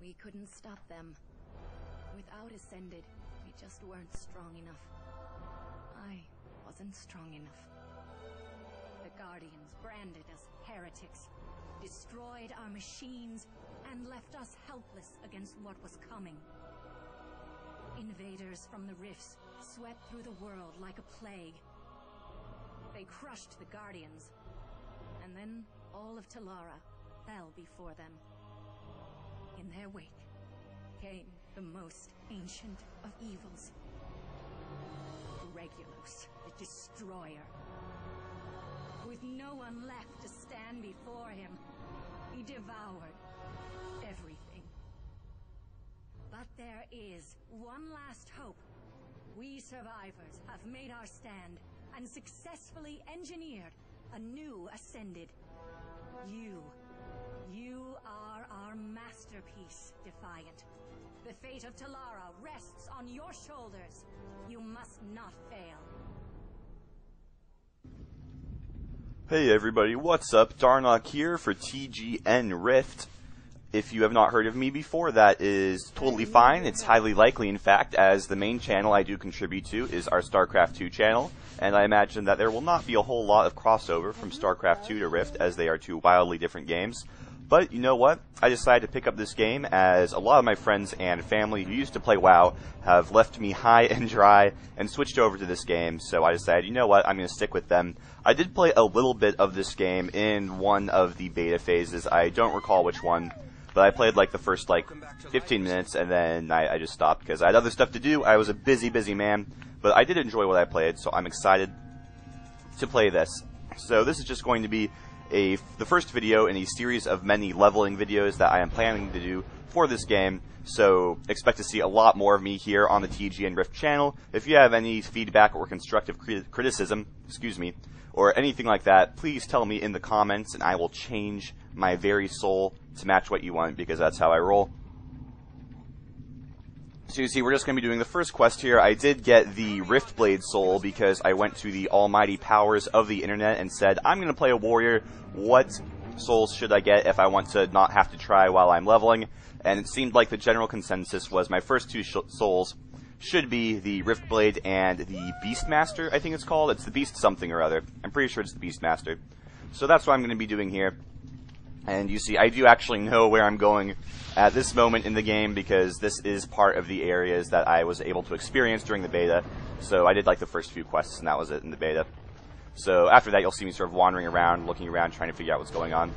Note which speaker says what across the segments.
Speaker 1: We couldn't stop them. Without Ascended, we just weren't strong enough. I wasn't strong enough. The Guardians branded us heretics, destroyed our machines, and left us helpless against what was coming. Invaders from the rifts swept through the world like a plague. They crushed the Guardians, and then all of Talara fell before them. In their wake came the most ancient of evils, Regulus, the Destroyer. With no one left to stand before him, he devoured everything. But there is one last hope. We survivors have made our stand and successfully engineered a new Ascended. You are our masterpiece, Defiant. The fate of Talara rests on your shoulders. You must not fail.
Speaker 2: Hey everybody, what's up? Darnoc here for TGN Rift. If you have not heard of me before, that is totally fine. It's highly likely, in fact, as the main channel I do contribute to is our StarCraft 2 channel, and I imagine that there will not be a whole lot of crossover from StarCraft 2 to Rift, as they are two wildly different games. But you know what? I decided to pick up this game as a lot of my friends and family who used to play WoW have left me high and dry and switched over to this game, so I decided, you know what, I'm going to stick with them. I did play a little bit of this game in one of the beta phases. I don't recall which one, but I played like the first 15 minutes and then I just stopped because I had other stuff to do. I was a busy man, but I did enjoy what I played, so I'm excited to play this. So this is just going to be the first video in a series of many leveling videos that I am planning to do for this game, so expect to see a lot more of me here on the TGN Rift channel. If you have any feedback or constructive criticism, or anything like that, please tell me in the comments and I will change my very soul to match what you want, because that's how I roll. So you see, we're just going to be doing the first quest here. I did get the Riftblade soul because I went to the almighty powers of the internet and said, I'm going to play a warrior. What souls should I get if I want to not have to try while I'm leveling? And it seemed like the general consensus was my first two souls should be the Riftblade and the Beastmaster, I think it's called. It's the Beast something or other. I'm pretty sure it's the Beastmaster. So that's what I'm going to be doing here. And you see, I do actually know where I'm going at this moment in the game because this is part of the areas that I was able to experience during the beta. So I did like the first few quests and that was it in the beta. So after that you'll see me sort of wandering around, looking around, trying to figure out what's going on.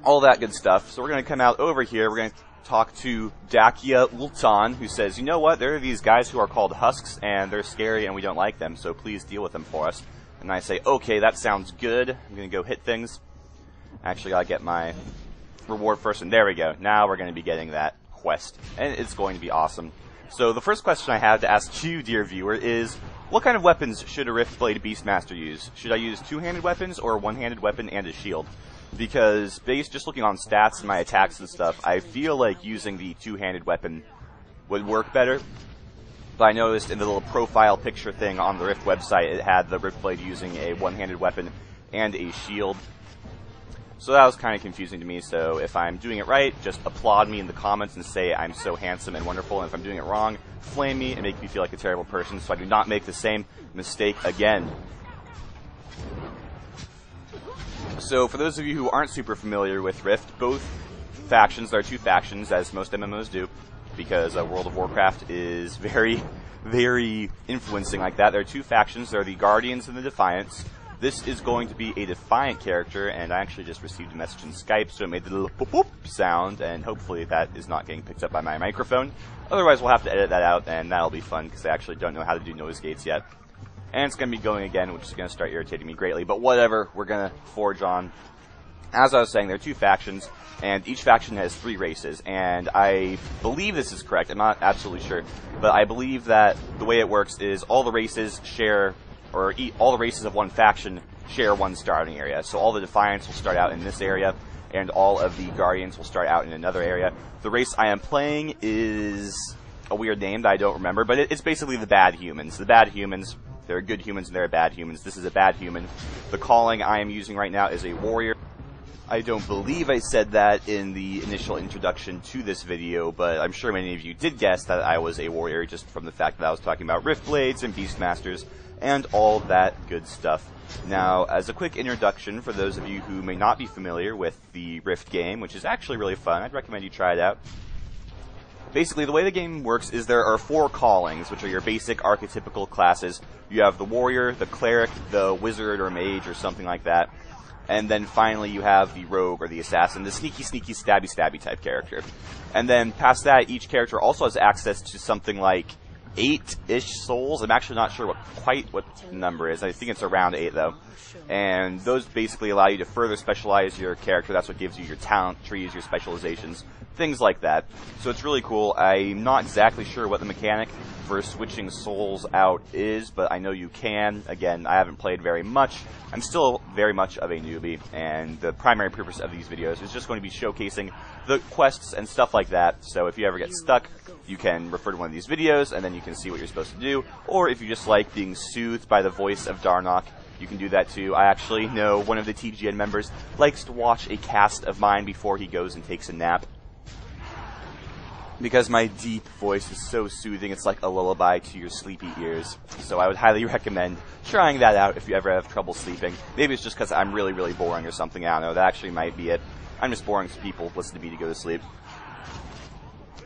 Speaker 2: All that good stuff. So we're going to come out over here, we're going to talk to Dakia Ultan, who says, you know what, there are these guys who are called Husks and they're scary and we don't like them, so please deal with them for us. And I say, okay, that sounds good. I'm going to go hit things. Actually, gotta get my reward first, and there we go. Now we're going to be getting that quest, and it's going to be awesome. So the first question I have to ask you, dear viewer, is what kind of weapons should a Riftblade Beastmaster use? Should I use two-handed weapons or a one-handed weapon and a shield? Because based just looking on stats and my attacks and stuff, I feel like using the two-handed weapon would work better. But I noticed in the little profile picture thing on the Rift website, it had the Riftblade using a one-handed weapon and a shield. So that was kind of confusing to me, so if I'm doing it right, just applaud me in the comments and say I'm so handsome and wonderful, and if I'm doing it wrong, flame me and make me feel like a terrible person so I do not make the same mistake again. So for those of you who aren't super familiar with Rift, both factions, there are two factions, as most MMOs do, because World of Warcraft is very, very influencing like that. There are two factions. There are the Guardians and the Defiants. This is going to be a Defiant character, and I actually just received a message in Skype, so it made the little boop-boop sound, and hopefully that is not getting picked up by my microphone. Otherwise, we'll have to edit that out, and that'll be fun, because I actually don't know how to do noise gates yet. And it's going to be going again, which is going to start irritating me greatly, but whatever, we're going to forge on. As I was saying, there are two factions, and each faction has 3 races, and I believe this is correct, I'm not absolutely sure, but I believe that the way it works is all the races share, or all the races of one faction share one starting area. So all the Defiants will start out in this area, and all of the Guardians will start out in another area. The race I am playing is a weird name that I don't remember, but it's basically the bad humans. The bad humans, there are good humans and there are bad humans. This is a bad human. The calling I am using right now is a warrior. I don't believe I said that in the initial introduction to this video, but I'm sure many of you did guess that I was a warrior just from the fact that I was talking about Rift Blades and Beastmasters and all that good stuff. Now, as a quick introduction for those of you who may not be familiar with the Rift game, which is actually really fun, I'd recommend you try it out. Basically, the way the game works is there are 4 callings, which are your basic archetypical classes. You have the warrior, the cleric, the wizard or mage or something like that. And then finally you have the rogue or the assassin, the sneaky, stabby type character. And then past that, each character also has access to something like 8-ish souls. I'm actually not sure what the number is. I think it's around 8 though. And those basically allow you to further specialize your character. That's what gives you your talent trees, your specializations, things like that. So it's really cool. I'm not exactly sure what the mechanic for switching souls out is, but I know you can. Again, I haven't played very much. I'm still very much of a newbie, and the primary purpose of these videos is just going to be showcasing the quests and stuff like that. So if you ever get stuck, you can refer to one of these videos, and then you can see what you're supposed to do. Or if you just like being soothed by the voice of Darnoc, you can do that too. I actually know one of the TGN members likes to watch a cast of mine before he goes and takes a nap, because my deep voice is so soothing. It's like a lullaby to your sleepy ears. So I would highly recommend trying that out if you ever have trouble sleeping. Maybe it's just because I'm really, really boring or something. I don't know. That actually might be it. I'm just boring, so people listen to me to go to sleep.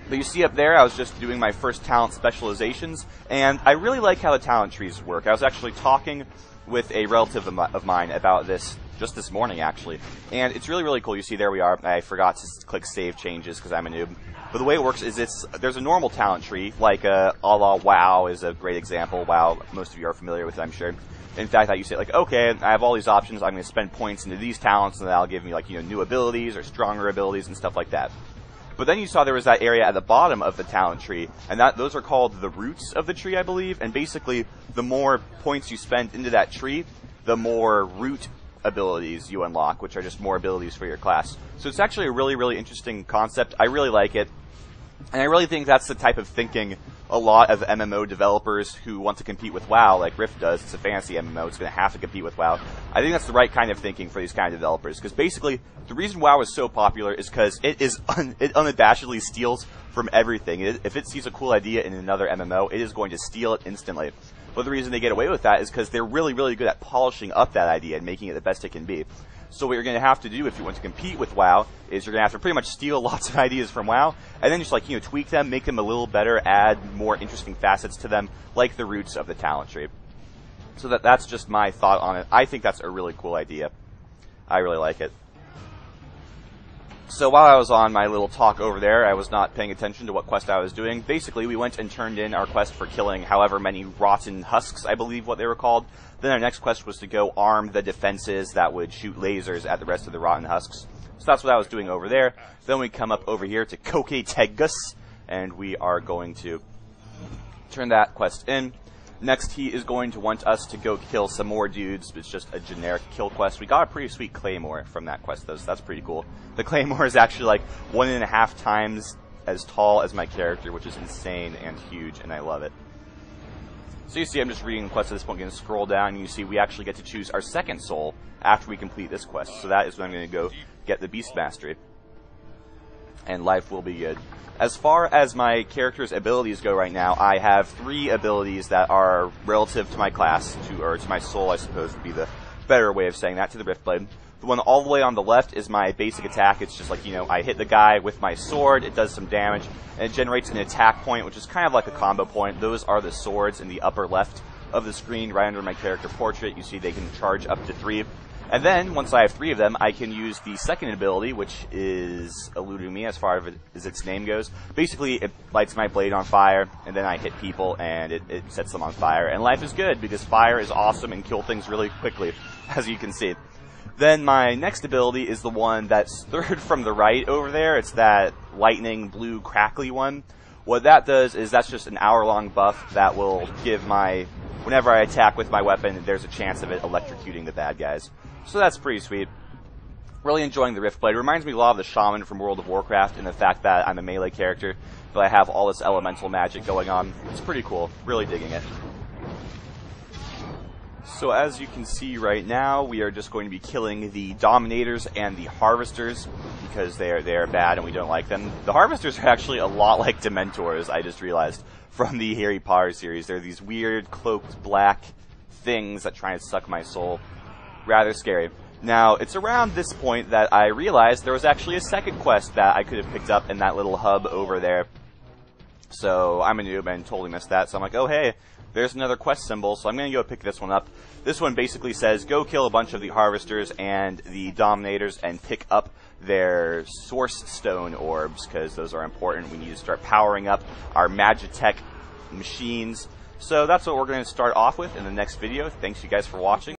Speaker 2: But you see up there, I was just doing my first talent specializations, and I really like how the talent trees work. I was actually talking with a relative of mine about this just this morning, actually. And it's really, really cool. You see, there we are. I forgot to click Save Changes because I'm a noob. But the way it works is there's a normal talent tree, like a la WoW is a great example. WoW, most of you are familiar with it, I'm sure. In fact, that you say, like, okay, I have all these options. I'm going to spend points into these talents, and that'll give me, like, new abilities or stronger abilities and stuff like that. But then you saw there was that area at the bottom of the talent tree, and those are called the roots of the tree, I believe. And basically, the more points you spend into that tree, the more root abilities you unlock, which are just more abilities for your class. So it's actually a really, really interesting concept. I really like it. And I really think that's the type of thinking a lot of MMO developers who want to compete with WoW, like Rift does. It's a fantasy MMO. It's going to have to compete with WoW. I think that's the right kind of thinking for these kind of developers. Because basically, the reason WoW is so popular is because it unabashedly steals from everything. If it sees a cool idea in another MMO, it is going to steal it instantly. But the reason they get away with that is because they're really, really good at polishing up that idea and making it the best it can be. So what you're going to have to do if you want to compete with WoW is you're going to have to pretty much steal lots of ideas from WoW, and then just tweak them, make them a little better, add more interesting facets to them, like the roots of the talent tree. So that's just my thought on it. I think that's a really cool idea. I really like it. So while I was on my little talk over there, I was not paying attention to what quest I was doing. Basically, we went and turned in our quest for killing however many rotten husks, I believe what they were called. Then our next quest was to go arm the defenses that would shoot lasers at the rest of the rotten husks. So that's what I was doing over there. Then we come up over here to Koke Tegus, and we are going to turn that quest in. Next, he is going to want us to go kill some more dudes. It's just a generic kill quest. We got a pretty sweet claymore from that quest, though, so that's pretty cool. The claymore is actually like 1.5 times as tall as my character, which is insane and huge, and I love it. So you see, I'm just reading the quest at this point. I'm going to scroll down, and you see we actually get to choose our second soul after we complete this quest. So that is when I'm going to go get the Beast Mastery. And life will be good. As far as my character's abilities go right now, I have 3 abilities that are relative to my class, or to my soul, I suppose would be the better way of saying that, to the Rift Blade. The one all the way on the left is my basic attack. It's just like, I hit the guy with my sword, it does some damage, and it generates an attack point, which is kind of like a combo point. Those are the swords in the upper left of the screen, right under my character portrait. You see they can charge up to 3. And then, once I have 3 of them, I can use the second ability, which is eluding me as far as its name goes. Basically, it lights my blade on fire, and then I hit people, and it sets them on fire. And life is good, because fire is awesome and kill things really quickly, as you can see. Then my next ability is the one that's third from the right over there. It's that lightning blue crackly one. What that does is that's just an hour-long buff that will give whenever I attack with my weapon, there's a chance of it electrocuting the bad guys. So that's pretty sweet. Really enjoying the Rift Blade. It reminds me a lot of the Shaman from World of Warcraft in the fact that I'm a melee character, but I have all this elemental magic going on. It's pretty cool. Really digging it. So as you can see right now, we are just going to be killing the Dominators and the Harvesters because they are bad and we don't like them. The Harvesters are actually a lot like Dementors, I just realized, from the Harry Potter series. They're these weird, cloaked, black things that try and suck my soul. Rather scary. Now, it's around this point that I realized there was actually a second quest that I could have picked up in that little hub over there. So, I'm a noob and totally missed that. So I'm like, oh hey, there's another quest symbol, so I'm going to go pick this one up. This one basically says, go kill a bunch of the Harvesters and the Dominators and pick up their Source Stone orbs, because those are important. We need to start powering up our Magitech machines. So that's what we're going to start off with in the next video. Thanks you guys for watching.